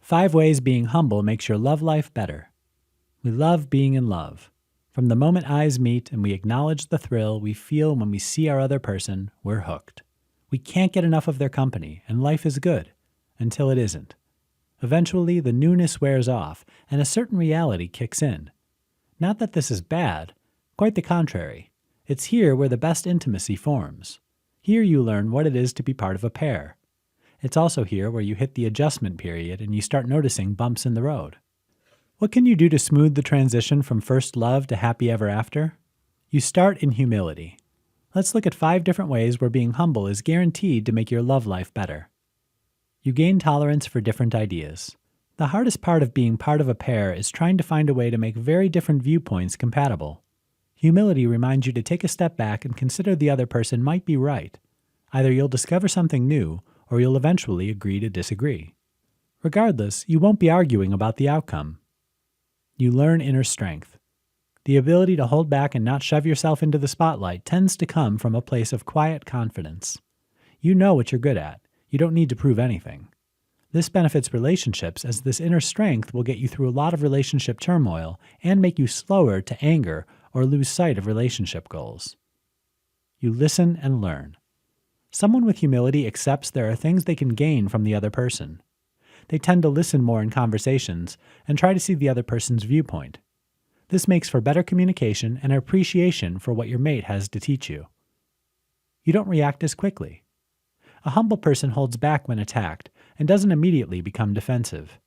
5 ways being humble makes your love life better. We love being in love. From the moment eyes meet and we acknowledge the thrill we feel when we see our other person, we're hooked. We can't get enough of their company, and life is good, until it isn't. Eventually, the newness wears off, and a certain reality kicks in. Not that this is bad, quite the contrary. It's here where the best intimacy forms. Here you learn what it is to be part of a pair. It's also here where you hit the adjustment period and you start noticing bumps in the road. What can you do to smooth the transition from first love to happy ever after? You start in humility. Let's look at 5 different ways where being humble is guaranteed to make your love life better. You gain tolerance for different ideas. The hardest part of being part of a pair is trying to find a way to make very different viewpoints compatible. Humility reminds you to take a step back and consider the other person might be right. Either you'll discover something new, or you'll eventually agree to disagree. Regardless, you won't be arguing about the outcome. You learn inner strength. The ability to hold back and not shove yourself into the spotlight tends to come from a place of quiet confidence. You know what you're good at. You don't need to prove anything. This benefits relationships, as this inner strength will get you through a lot of relationship turmoil and make you slower to anger or lose sight of relationship goals. You listen and learn. Someone with humility accepts there are things they can gain from the other person. They tend to listen more in conversations and try to see the other person's viewpoint. This makes for better communication and appreciation for what your mate has to teach you. You don't react as quickly. A humble person holds back when attacked and doesn't immediately become defensive.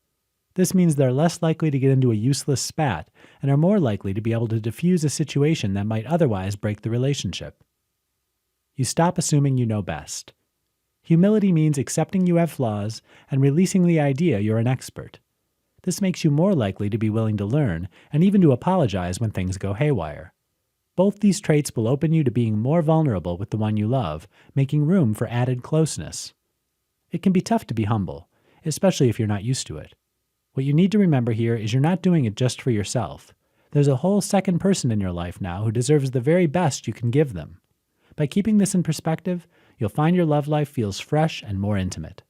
This means they're less likely to get into a useless spat and are more likely to be able to diffuse a situation that might otherwise break the relationship. You stop assuming you know best. Humility means accepting you have flaws and releasing the idea you're an expert. This makes you more likely to be willing to learn and even to apologize when things go haywire. Both these traits will open you to being more vulnerable with the one you love, making room for added closeness. It can be tough to be humble, especially if you're not used to it. What you need to remember here is you're not doing it just for yourself. There's a whole second person in your life now who deserves the very best you can give them. By keeping this in perspective, you'll find your love life feels fresh and more intimate.